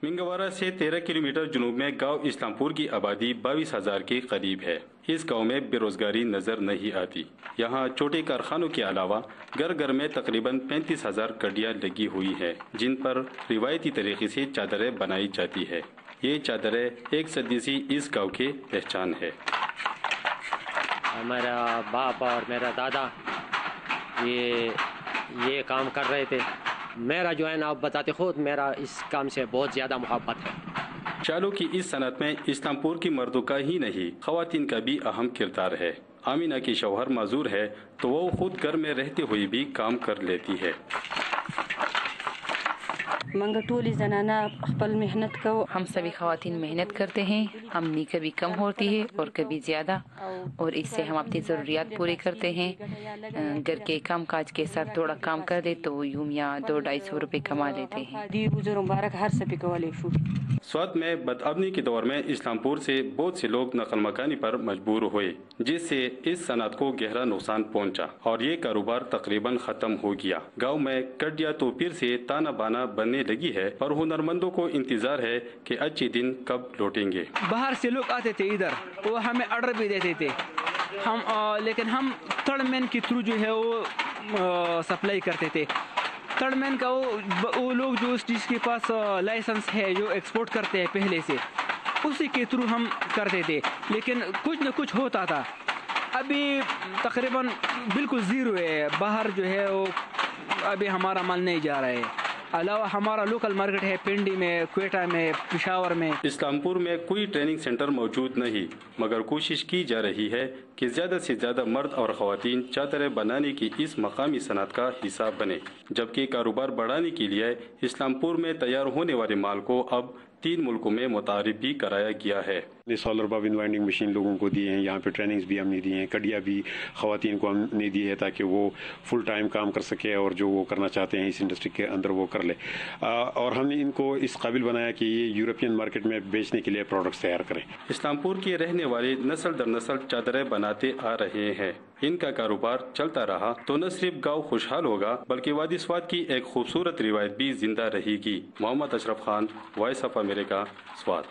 منگوارہ سے 13 کلومیٹر جنوب میں گاؤں اسلامپور کی آبادی 22,000 کے قریب ہے۔ اس گاؤں میں بے روزگاری نظر نہیں آتی۔ یہاں چھوٹے کارخانوں کے علاوہ گھر گھر میں تقریباً 35,000 کڑیاں لگی ہوئی ہیں، جن پر روایتی طریقے سے چادریں بنائی جاتی ہے۔ یہ چادریں ایک صدی سے اس گاؤں کی پہچان ہے۔ میرا باپ اور میرا دادا یہ کام کر رہے تھے۔ میرا جو ہے نا، آپ بتاتے خود، میرا اس کام سے بہت زیادہ محبت ہے۔ چالوں کی اس صنعت میں اسلامپور کی مردوں کا ہی نہیں، خواتین کا بھی اہم کردار ہے۔ آمینہ کی شوہر معذور ہے تو وہ خود گھر میں رہتے ہوئے بھی کام کر لیتی ہے۔ منگٹولی زنانہ خپل محنت کو، ہم سبھی خواتین محنت کرتے ہیں، آمدنی کبھی کم ہوتی ہے اور کبھی زیادہ، اور اس سے ہم اپنی ضروریات پوری کرتے ہیں۔ گھر کے کام کاج کے ساتھ تھوڑا کام کر دے تو یوں یا 200-250 روپے کما لیتے ہیں۔ سوات میں بدامنی کے دور میں اسلامپور سے بہت سے لوگ نقل مکانی پر مجبور ہوئے، جس سے اس صنعت کو گہرا نقصان پہنچا اور یہ کاروبار تقریباً ختم ہو گیا۔ گاؤں میں کڈیا تو پھر سے تانا بانا بننے لگی ہے اور ہنرمندوں کو انتظار ہے کہ اچھے دن کب لوٹیں گے۔ باہر سے لوگ آتے تھے ادھر، وہ ہمیں آرڈر بھی دیتے تھے، لیکن ہم تھرڈ مین کے تھرو جو ہے وہ سپلائی کرتے تھے۔ تھرڈ مین کا وہ لوگ جو اس چیز کے پاس لائسنس ہے، جو ایکسپورٹ کرتے ہیں پہلے سے، اسی کے تھرو ہم کرتے تھے، لیکن کچھ نہ کچھ ہوتا تھا۔ ابھی تقریباً بالکل زیرو ہے، باہر جو ہے وہ ابھی ہمارا مال نہیں جا رہا ہے۔ علاوہ ہمارا لوکل مارکیٹ ہے پنڈی میں، کوئٹہ میں، پشاور میں۔ اسلامپور میں کوئی ٹریننگ سینٹر موجود نہیں، مگر کوشش کی جا رہی ہے کہ زیادہ سے زیادہ مرد اور خواتین چادریں بنانے کی اس مقامی صنعت کا حصہ بنے، جبکہ کاروبار بڑھانے کے لیے اسلامپور میں تیار ہونے والے مال کو اب 3 ملکوں میں متعارف بھی کرایا گیا ہے۔ سولر بابن وائنڈنگ مشین لوگوں کو دی ہیں، یہاں پہ ٹریننگز بھی ہم نے دی ہیں، کڈیا بھی خواتین کو ہم نے دی ہے تاکہ وہ فل ٹائم کام کر سکے اور جو وہ کرنا چاہتے ہیں اس انڈسٹری کے اندر وہ کر لے، اور ہم نے ان کو اس قابل بنایا کہ یہ یورپین مارکیٹ میں بیچنے کے لیے پروڈکٹس تیار کریں۔ اسلامپور کے رہنے والے نسل در نسل چادریں بناتے آ رہے ہیں۔ ان کا کاروبار چلتا رہا تو نہ صرف گاؤں خوشحال ہوگا بلکہ وادی سوات کی ایک خوبصورت روایت بھی زندہ رہے گی۔ Muhammad Ashraf Khan, Voice of America, Swat.